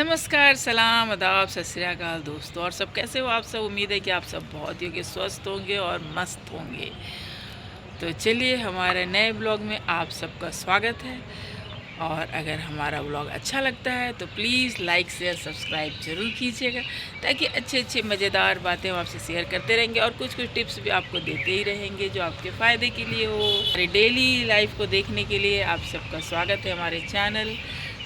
नमस्कार, सलाम, आदाब, सत श्री अकाल दोस्तों। और सब कैसे हो आप सब? उम्मीद है कि आप सब बहुत ही होंगे, स्वस्थ होंगे और मस्त होंगे। तो चलिए, हमारे नए ब्लॉग में आप सबका स्वागत है। और अगर हमारा ब्लॉग अच्छा लगता है तो प्लीज़ लाइक शेयर सब्सक्राइब ज़रूर कीजिएगा, ताकि अच्छे अच्छे मज़ेदार बातें हम आपसे शेयर करते रहेंगे और कुछ कुछ टिप्स भी आपको देते ही रहेंगे जो आपके फ़ायदे के लिए हो। हमारी डेली लाइफ को देखने के लिए आप सबका स्वागत है हमारे चैनल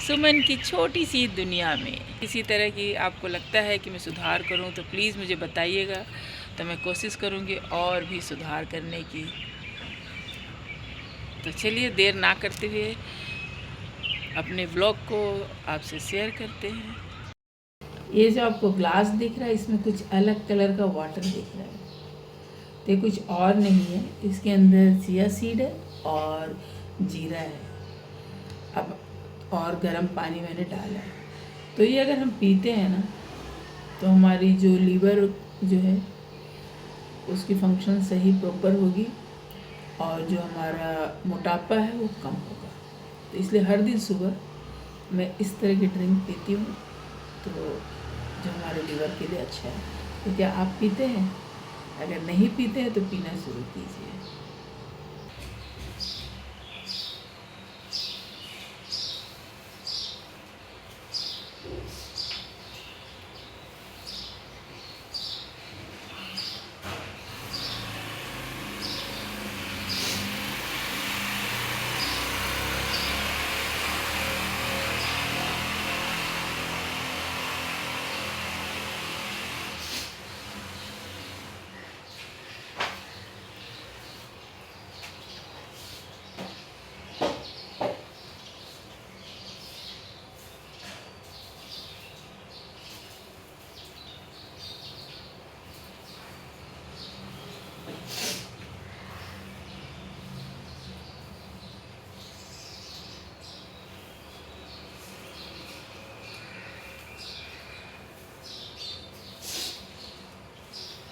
सुमन की छोटी सी दुनिया में। किसी तरह की आपको लगता है कि मैं सुधार करूं तो प्लीज़ मुझे बताइएगा, तो मैं कोशिश करूंगी और भी सुधार करने की। तो चलिए, देर ना करते हुए अपने ब्लॉग को आपसे शेयर करते हैं। ये जो आपको ग्लास दिख रहा है, इसमें कुछ अलग कलर का वाटर दिख रहा है, तो ये कुछ और नहीं है, इसके अंदर चिया सीड है और जीरा है। अब और गर्म पानी मैंने डाला है, तो ये अगर हम पीते हैं ना, तो हमारी जो लीवर जो है उसकी फंक्शन सही प्रॉपर होगी और जो हमारा मोटापा है वो कम होगा। तो इसलिए हर दिन सुबह मैं इस तरह की ड्रिंक पीती हूँ, तो जो हमारे लीवर के लिए अच्छा है। तो क्या आप पीते हैं? अगर नहीं पीते हैं तो पीना शुरू कीजिए।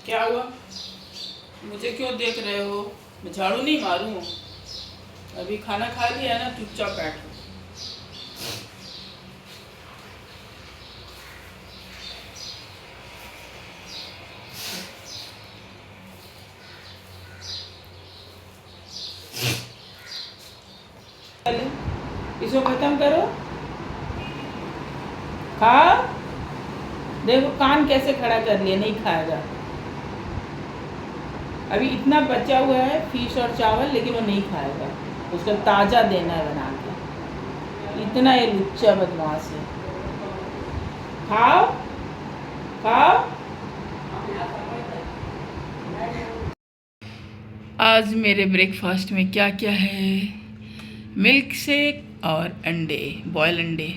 क्या हुआ? मुझे क्यों देख रहे हो? मैं झाड़ू नहीं मारूं? अभी खाना खा लिया ना, चुपचाप बैठो। इसको खत्म करो। खा। देखो कान कैसे खड़ा कर लिया, नहीं खाएगा। अभी इतना बचा हुआ है फिश और चावल, लेकिन वो नहीं खाएगा। उसका ताज़ा देना है बना के। इतना ये लुच्चा बदमाश है। खाओ खाओ। आज मेरे ब्रेकफास्ट में क्या क्या है? मिल्क शेक और अंडे, बॉयल अंडे।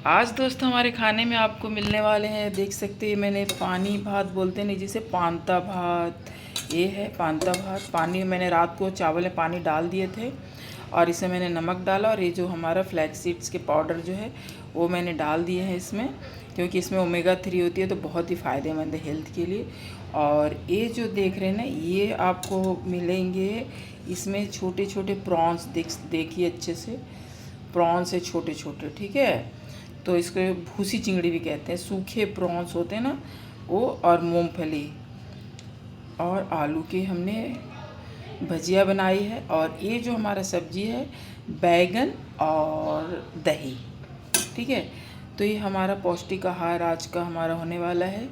आज दोस्तों हमारे खाने में आपको मिलने वाले हैं, देख सकते हैं, मैंने पानी भात बोलते हैं जिसे, पांता भात। ये है पांता भात। पानी मैंने रात को चावल में पानी डाल दिए थे और इसमें मैंने नमक डाला, और ये जो हमारा फ्लैक्स सीड्स के पाउडर जो है वो मैंने डाल दिए हैं इसमें, क्योंकि इसमें ओमेगा 3 होती है, तो बहुत ही फ़ायदेमंद है हेल्थ के लिए। और ये जो देख रहे हैं ना, ये आपको मिलेंगे इसमें छोटे छोटे प्रॉन्स। देखिए अच्छे से, प्रॉन्स है छोटे छोटे, ठीक है। तो इसको भूसी चिंगड़ी भी कहते हैं। सूखे प्रॉन्स होते हैं ना वो, और मूंगफली और आलू की हमने भजिया बनाई है। और ये जो हमारा सब्जी है, बैगन और दही, ठीक है। तो ये हमारा पौष्टिक आहार आज का हमारा होने वाला है।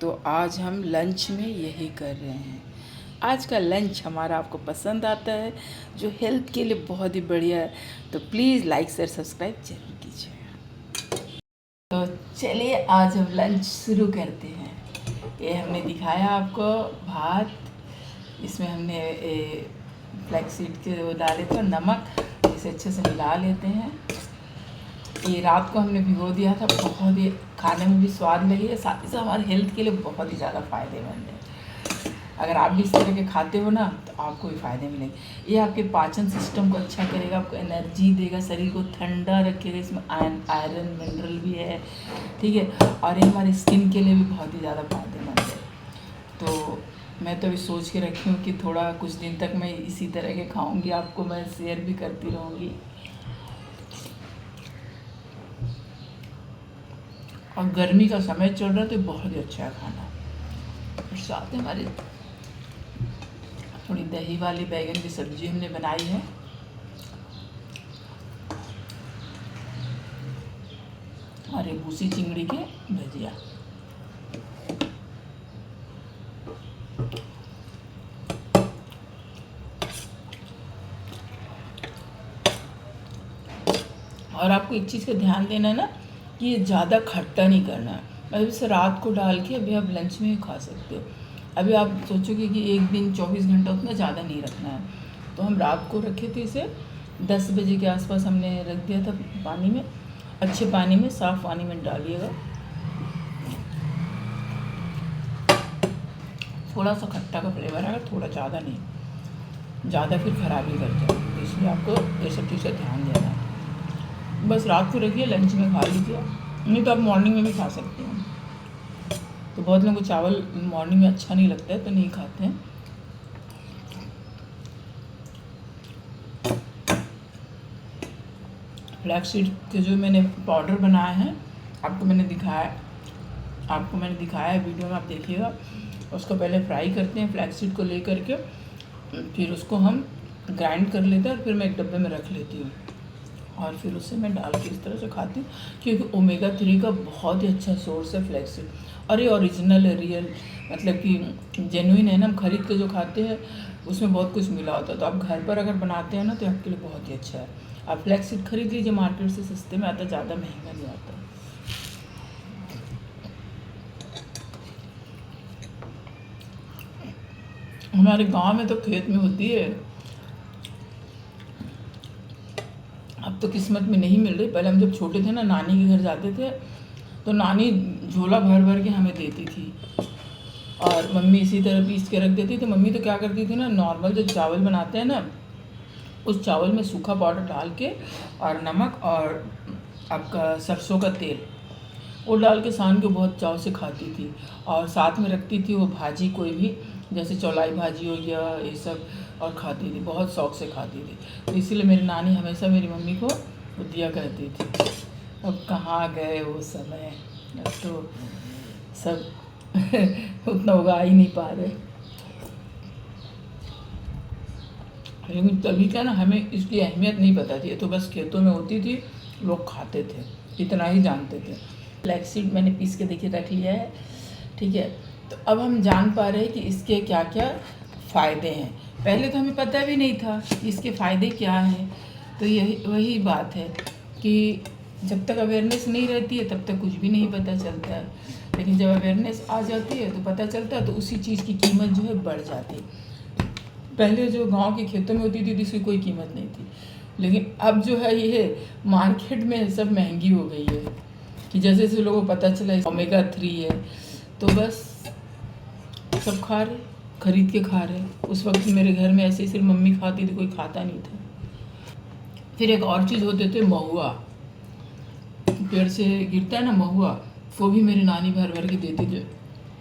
तो आज हम लंच में यही कर रहे हैं। आज का लंच हमारा आपको पसंद आता है, जो हेल्थ के लिए बहुत ही बढ़िया है। तो प्लीज़ लाइक शेयर सब्सक्राइब जरूर कीजिए। तो चलिए, आज हम लंच शुरू करते हैं। ये हमने दिखाया आपको भात, इसमें हमने फ्लैक्स सीड के वो डाले थे, नमक, इसे अच्छे से मिला लेते हैं। ये रात को हमने भिगो दिया था। बहुत ही खाने में भी स्वाद लगी है, साथ ही साथ हमारे हेल्थ के लिए बहुत ही ज़्यादा फ़ायदेमंद है। अगर आप भी इस तरह के खाते हो ना, तो आपको भी फ़ायदे मिलेंगे। ये आपके पाचन सिस्टम को अच्छा करेगा, आपको एनर्जी देगा, शरीर को ठंडा रखेगा। इसमें आयरन मिनरल भी है, ठीक है। और ये हमारे स्किन के लिए भी बहुत ही ज़्यादा फ़ायदेमंद है। तो मैं तो अभी सोच के रखी हूँ कि थोड़ा कुछ दिन तक मैं इसी तरह के खाऊंगी, आपको मैं शेयर भी करती रहूँगी। और गर्मी का समय चल रहा है तो बहुत ही अच्छा है खाना। और साथ में हमारी थोड़ी दही वाली बैगन की सब्जी हमने बनाई है, और ये भूसी चिंगड़ी के भजिया। और आपको एक चीज़ का ध्यान देना है ना कि ये ज़्यादा खट्टा नहीं करना है। मतलब इसे रात को डाल के अभी आप लंच में खा सकते हो। अभी आप सोचोगे कि एक दिन 24 घंटा उतना ज़्यादा नहीं रखना है, तो हम रात को रखे थे इसे 10 बजे के आसपास हमने रख दिया था पानी में, अच्छे पानी में, साफ़ पानी में डालिएगा। थोड़ा सा खट्टा का फ्लेवर आएगा, थोड़ा ज़्यादा नहीं, ज़्यादा फिर ख़राबी कर जाए, इसलिए आपको ये सब चीज़ का ध्यान देना है। बस रात को रखिए, लंच में खा लीजिए, नहीं तो आप मॉर्निंग में भी खा सकते हैं। तो बहुत लोगों को चावल मॉर्निंग में अच्छा नहीं लगता है तो नहीं खाते हैं। फ्लैक्स सीड के जो मैंने पाउडर बनाए हैं आपको मैंने दिखाया है वीडियो में, आप देखिएगा। उसको पहले फ्राई करते हैं फ्लैक्स सीड को ले करके, फिर उसको हम ग्राइंड कर लेते हैं और फिर मैं एक डब्बे में रख लेती हूँ, और फिर उससे मैं डाल के इस तरह से खाती हूँ, क्योंकि ओमेगा 3 का बहुत ही अच्छा सोर्स है फ्लैक्स सीड। और ये ओरिजिनल है, रियल, मतलब कि जेन्युइन है ना। हम खरीद के जो खाते हैं उसमें बहुत कुछ मिला होता है, तो आप घर पर अगर बनाते हैं ना तो आपके लिए बहुत ही अच्छा है। आप फ्लैक्स सीड खरीद लीजिए, मार्केट से सस्ते में आता, ज़्यादा महंगा नहीं आता। हमारे गांव में तो खेत में होती है, अब तो किस्मत में नहीं मिल रही। पहले हम जब छोटे थे ना, नानी के घर जाते थे तो नानी झोला भर भर के हमें देती थी, और मम्मी इसी तरह पीस के रख देती थी। मम्मी तो क्या करती थी ना, नॉर्मल जो चावल बनाते हैं ना, उस चावल में सूखा पाउडर डाल के और नमक और आपका सरसों का तेल वो डाल के सान के बहुत चाव से खाती थी। और साथ में रखती थी वो भाजी, कोई भी, जैसे चौलाई भाजी हो गया, ये सब, और खाती थी, बहुत शौक से खाती थी। तो इसीलिए मेरी नानी हमेशा मेरी मम्मी को वो दिया करती थी। अब कहाँ गए वो समय, अब तो सब उतना उगा ही नहीं पा रहे। लेकिन तभी क्या ना, हमें इसकी अहमियत नहीं पता थी, तो बस खेतों में होती थी, लोग खाते थे, इतना ही जानते थे। फ्लैक्स सीड मैंने पीस के देखिए रख लिया है, ठीक है। तो अब हम जान पा रहे हैं कि इसके क्या क्या फ़ायदे हैं। पहले तो हमें पता भी नहीं था कि इसके फ़ायदे क्या हैं। तो यही वही बात है कि जब तक अवेयरनेस नहीं रहती है तब तक कुछ भी नहीं पता चलता है, लेकिन जब अवेयरनेस आ जाती है तो पता चलता है, तो उसी चीज़ की कीमत जो है बढ़ जाती है। पहले जो गांव के खेतों में होती थी इसकी कोई कीमत नहीं थी, लेकिन अब जो है ये मार्केट में सब महंगी हो गई है, कि जैसे जैसे लोगों को पता चला ओमेगा 3 है तो बस सब खा रहे, खरीद के खा रहे। उस वक्त मेरे घर में ऐसे सिर्फ मम्मी खाती थी, कोई खाता नहीं था। फिर एक और चीज़ होते थे महुआ, पेड़ से गिरता है ना महुआ, वो भी मेरी नानी भर भर के देती थी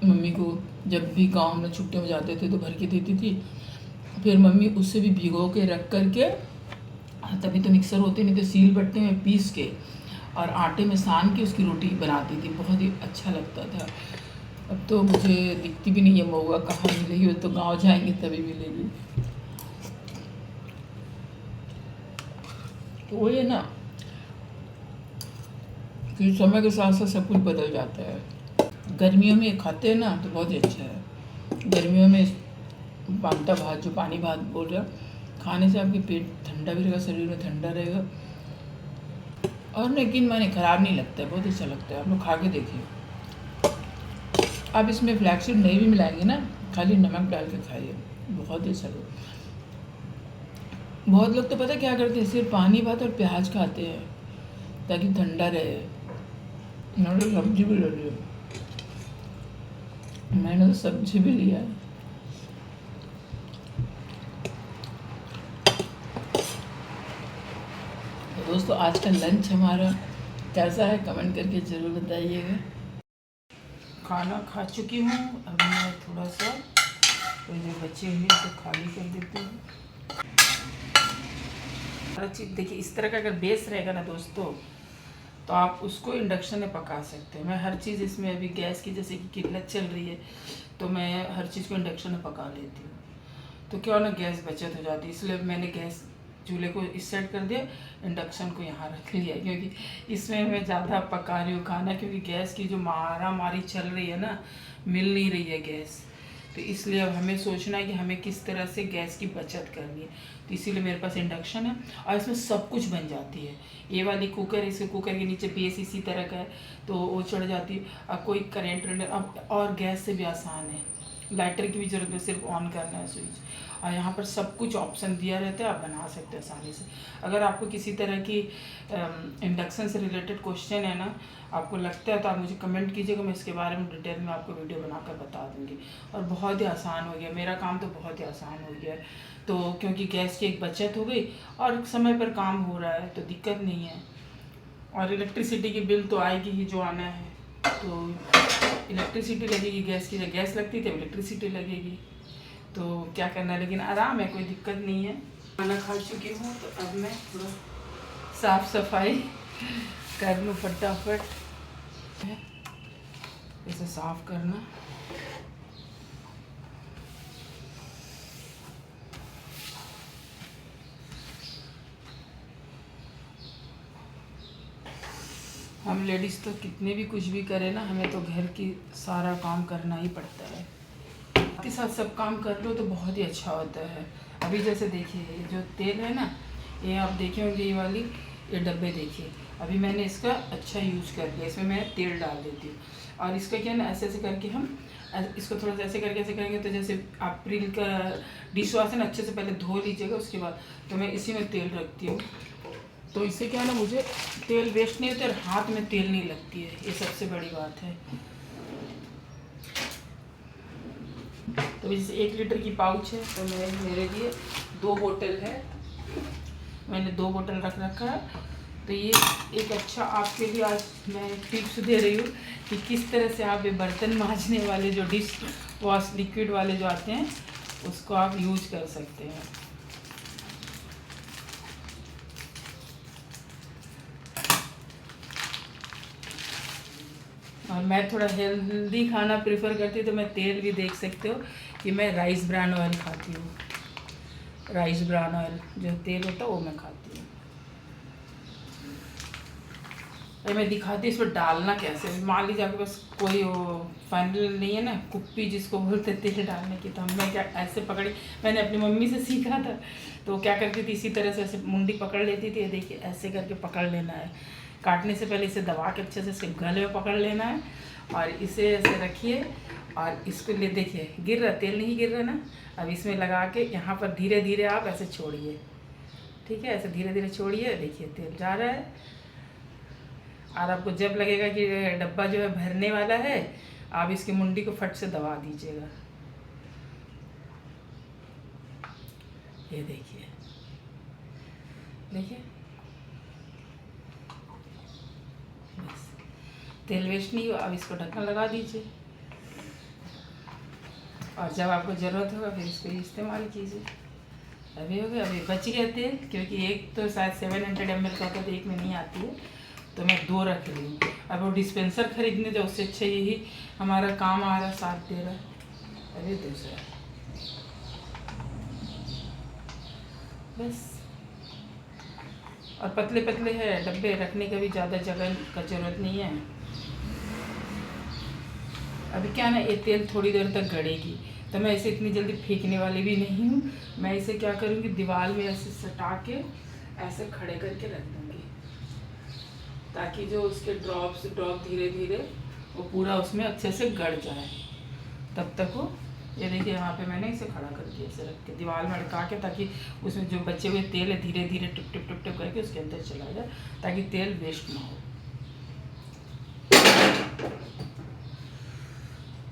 मम्मी को। जब भी गांव में छुट्टियों में जाते थे तो भर के देती थी। फिर मम्मी उससे भी भिगो के रख कर के, तभी तो मिक्सर होते नहीं, तो सील बट्टे में पीस के और आटे में सान के उसकी रोटी बनाती थी, बहुत ही अच्छा लगता था। अब तो मुझे दिखती भी नहीं है महुआ, कहाँ मिलेगी, तो गांव जाएंगे तभी मिलेगी। तो वो ये ना कि समय के साथ साथ सब कुछ बदल जाता है। गर्मियों में खाते हैं ना तो बहुत ही अच्छा है। गर्मियों में पांता भात, जो पानी भात बोल रहे हो, खाने से आपके पेट ठंडा भी रहेगा, शरीर में ठंडा रहेगा, और लेकिन मैंने ख़राब नहीं लगता है, बहुत अच्छा लगता है। आप लोग खा के देखिए। आप इसमें फ्लैक्स सीड नहीं भी मिलाएंगे ना, खाली नमक डाल के खाइए, बहुत ही अच्छा लगेगा। बहुत लोग तो पता क्या करते हैं, सिर्फ पानी भात और प्याज खाते हैं ताकि ठंडा रहे। मैंने तो सब्जी भी ले ली, मैंने तो सब्जी भी लिया है। तो दोस्तों आज का लंच हमारा कैसा है कमेंट करके ज़रूर बताइएगा। खाना खा चुकी हूँ, अब मैं थोड़ा सा तो जो बचे हुए इसे खाली कर देते हैं। हर चीज़ देखिए इस तरह का अगर बेस रहेगा ना दोस्तों, तो आप उसको इंडक्शन में पका सकते हैं। मैं हर चीज़ इसमें अभी गैस की जैसे कि किल्लत चल रही है, तो मैं हर चीज़ को इंडक्शन में पका लेती हूँ, तो क्या ना गैस बचत हो जाती है। इसलिए मैंने गैस चूल्हे को इस साइड कर दिया, इंडक्शन को यहाँ रख लिया, क्योंकि इसमें मैं ज़्यादा पका रही हूँ खाना, क्योंकि गैस की जो मारा मारी चल रही है ना, मिल नहीं रही है गैस। तो इसलिए अब हमें सोचना है कि हमें किस तरह से गैस की बचत करनी है। तो इसीलिए मेरे पास इंडक्शन है और इसमें सब कुछ बन जाती है। ये वाली कुकर, इसके कुकर के नीचे बेस इसी तरह का है, तो वो चढ़ जाती है। अब कोई करेंट अब और गैस से भी आसान है, लाइटर की भी ज़रूरत है, सिर्फ ऑन करना है स्विच। और यहाँ पर सब कुछ ऑप्शन दिया रहता है, आप बना सकते हैं आसानी से। अगर आपको किसी तरह की इंडक्शन से रिलेटेड क्वेश्चन है ना, आपको लगता है, तो आप मुझे कमेंट कीजिएगा, मैं इसके बारे में डिटेल में आपको वीडियो बनाकर बता दूँगी। और बहुत ही आसान हो गया मेरा काम, तो बहुत ही आसान हो गया। तो क्योंकि गैस की एक बचत हो गई और समय पर काम हो रहा है, तो दिक्कत नहीं है। और इलेक्ट्रिसिटी की बिल तो आएगी ही जो आना है, तो इलेक्ट्रिसिटी लगेगी, गैस की जब गैस लगती है तब इलेक्ट्रिसिटी लगेगी, तो क्या करना है। लेकिन आराम है, कोई दिक्कत नहीं है। खाना खा चुकी हूँ, तो अब मैं थोड़ा साफ़ सफाई कर लूँ फटाफट। इसे साफ़ करना, हम लेडीज़ तो कितने भी कुछ भी करें ना, हमें तो घर की सारा काम करना ही पड़ता है। के साथ सब काम कर लो तो बहुत ही अच्छा होता है। अभी जैसे देखिए ये जो तेल है ना, ये आप देखे होंगे, ये वाली ये डब्बे देखिए, अभी मैंने इसका अच्छा यूज़ कर लिया। इसमें मैं तेल डाल देती हूँ, और इसका क्या है ना, ऐसे ऐसे करके हम इसको थोड़ा सा ऐसे करके ऐसे करेंगे, तो जैसे अप्रैल का डिश वॉश है ना, अच्छे से पहले धो लीजिएगा, उसके बाद तो मैं इसी में तेल रखती हूँ। तो इससे क्या है ना, मुझे तेल वेस्ट नहीं होता और हाथ में तेल नहीं लगती है, ये सबसे बड़ी बात है। तो जैसे 1 लीटर की पाउच है, तो मेरे लिए 2 बोतल है, मैंने 2 बोतल रख रखा है। तो ये एक अच्छा आपके लिए आज मैं टिप्स दे रही हूँ कि किस तरह से आप ये बर्तन मांजने वाले जो डिश वॉश लिक्विड वाले जो आते हैं, उसको आप यूज कर सकते हैं। और मैं थोड़ा हेल्दी खाना प्रेफर करती हूँ, तो मैं तेल भी देख सकते हो कि मैं राइस ब्रान ऑयल खाती हूँ। राइस ब्रान ऑयल जो तेल होता है वो मैं खाती हूँ। मैं दिखाती हूँ इसमें डालना कैसे। मान लीजिए आपके पास कोई वो फाइनल नहीं है ना, कुप्पी जिसको बोलते तेल डालने की, तो मैं क्या ऐसे पकड़ी, मैंने अपनी मम्मी से सीखा था। तो क्या करती थी, इसी तरह से ऐसे मुंडी पकड़ लेती थी। देखिए ऐसे करके पकड़ लेना है, काटने से पहले इसे दबा के अच्छे से इसके गले में पकड़ लेना है, और इसे ऐसे रखिए और इसको ले, देखिए गिर रहा, तेल नहीं गिर रहा ना। अब इसमें लगा के यहाँ पर धीरे धीरे आप ऐसे छोड़िए, ठीक है, ऐसे धीरे धीरे छोड़िए, देखिए तेल जा रहा है। और आपको जब लगेगा कि डब्बा जो है भरने वाला है, आप इसकी मुंडी को फट से दबा दीजिएगा। ये देखिए, देखिए बस तेल वेस्ट नहीं हुआ। अब इसको ढक्कन लगा दीजिए, और जब आपको ज़रूरत होगा फिर इसको इस्तेमाल कीजिए। अभी हो गया, अभी बच गया तेल, क्योंकि एक तो शायद 700 ml का होता है, तो एक में नहीं आती है, तो मैं 2 रख रही हूँ। अब वो डिस्पेंसर खरीदने जाओ, उससे अच्छा यही हमारा काम आ रहा, साथ दे रहा है। अरे दूसरा बस। और पतले पतले है डब्बे, रखने का भी ज़्यादा जगह का ज़रूरत नहीं है। अभी क्या ना, ये तेल थोड़ी देर तक गड़ेगी, तो मैं इसे इतनी जल्दी फेंकने वाली भी नहीं हूँ। मैं इसे क्या करूँगी, दीवार में ऐसे सटा के ऐसे खड़े करके रख दूँगी, ताकि जो उसके ड्रॉप धीरे धीरे वो पूरा उसमें अच्छे से गड़ जाए। तब तक वो, ये देखिए यहाँ पे मैंने इसे खड़ा करके ऐसे रख के दीवार में अटका के, ताकि उसमें जो बचे हुए तेल है धीरे धीरे टिप टिप टिप टिप करके उसके अंदर चला जाए, ताकि तेल वेस्ट ना हो।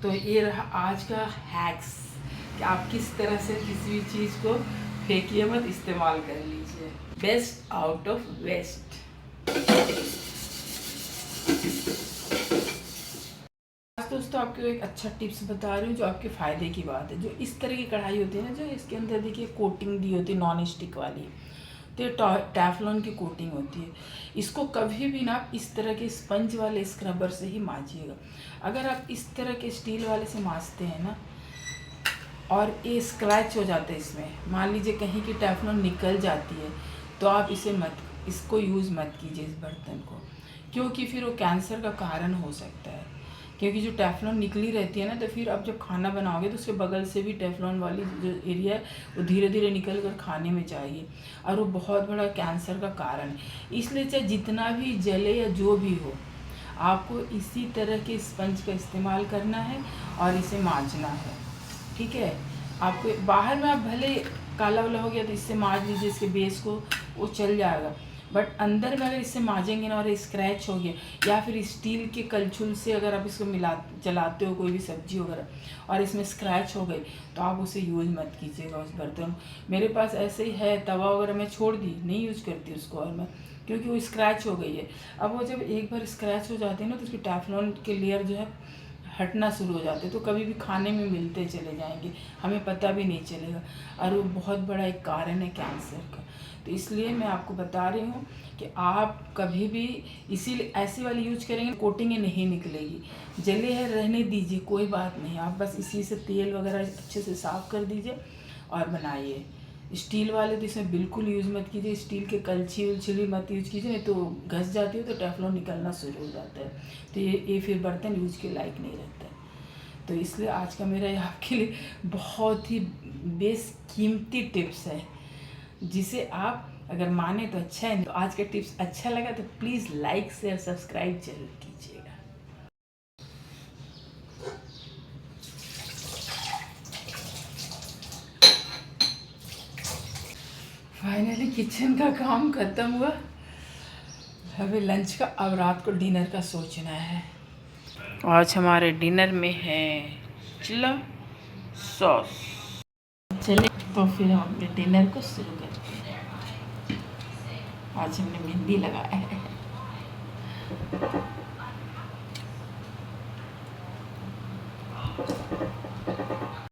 तो ये रहा आज का हैक्स कि आप किस तरह से किसी भी चीज़ को फेंकिए मत, इस्तेमाल कर लीजिए। Best out of waste. दोस्तों आपको आपको एक अच्छा टिप्स बता रही हूँ जो आपके फ़ायदे की बात है। जो इस तरह की कढ़ाई होती है ना, जो इसके अंदर देखिए कोटिंग दी होती है नॉन स्टिक वाली, तो ये टैफलॉन की कोटिंग होती है। इसको कभी भी ना इस तरह के स्पंज वाले स्क्रबर से ही मांजिएगा। अगर आप इस तरह के स्टील वाले से मांजते हैं ना और ये स्क्रैच हो जाते हैं इसमें, मान लीजिए कहीं की टैफलॉन निकल जाती है, तो आप इसको यूज़ मत कीजिए इस बर्तन को, क्योंकि फिर वो कैंसर का कारण हो सकता है। क्योंकि जो टेफ्लॉन निकली रहती है ना, तो फिर आप जब खाना बनाओगे तो उसके बगल से भी टेफ्लॉन वाली जो एरिया है वो धीरे धीरे निकल कर खाने में जाएगी, और वो बहुत बड़ा कैंसर का कारण है। इसलिए चाहे जितना भी जले या जो भी हो, आपको इसी तरह के स्पंज का इस्तेमाल करना है और इसे मांजना है, ठीक है। आपको बाहर में आप भले काला वाला हो गया तो इससे मांज लीजिए, इसके बेस को, वो चल जाएगा। बट अंदर में अगर इससे मांजेंगे ना और स्क्रैच हो गया, या फिर स्टील के कलछुल से अगर आप इसको चलाते हो कोई भी सब्जी वगैरह और इसमें स्क्रैच हो गई, तो आप उसे यूज़ मत कीजिएगा उस बर्तन। मेरे पास ऐसे ही है, तवा वगैरह मैं छोड़ दी, नहीं यूज़ करती उसको, और मैं, क्योंकि वो स्क्रैच हो गई है। अब वो जब एक बार स्क्रैच हो जाती है ना, तो उसकी टेफ्लॉन के लेयर जो है हटना शुरू हो जाते, तो कभी भी खाने में मिलते चले जाएंगे, हमें पता भी नहीं चलेगा, और वो बहुत बड़ा एक कारण है कैंसर का। तो इसलिए मैं आपको बता रही हूँ कि आप कभी भी इसीलिए ऐसी वाली यूज करेंगे, कोटिंग नहीं निकलेगी। जले है रहने दीजिए, कोई बात नहीं, आप बस इसी से तेल वगैरह अच्छे से साफ़ कर दीजिए और बनाइए। स्टील वाले तो इसमें बिल्कुल यूज़ मत कीजिए, स्टील के कलछी उलछी भी मत यूज कीजिए, नहीं तो घस जाती है तो टेफ्लॉन निकलना शुरू हो जाता है, तो ये फिर बर्तन यूज के लायक नहीं रहता है। तो इसलिए आज का मेरा ये आपके लिए बहुत ही बेशकीमती टिप्स है, जिसे आप अगर माने तो अच्छा है। तो आज का टिप्स अच्छा लगा तो प्लीज़ लाइक शेयर सब्सक्राइब जरूर कीजिएगा। फाइनली किचन का काम खत्म हुआ, अभी लंच का, अब रात को डिनर का सोचना है। आज हमारे डिनर में है चिल्ला सॉस। चलिए तो फिर हम अपने डिनर को शुरू करते हैं। आज हमने मेहंदी लगाया है।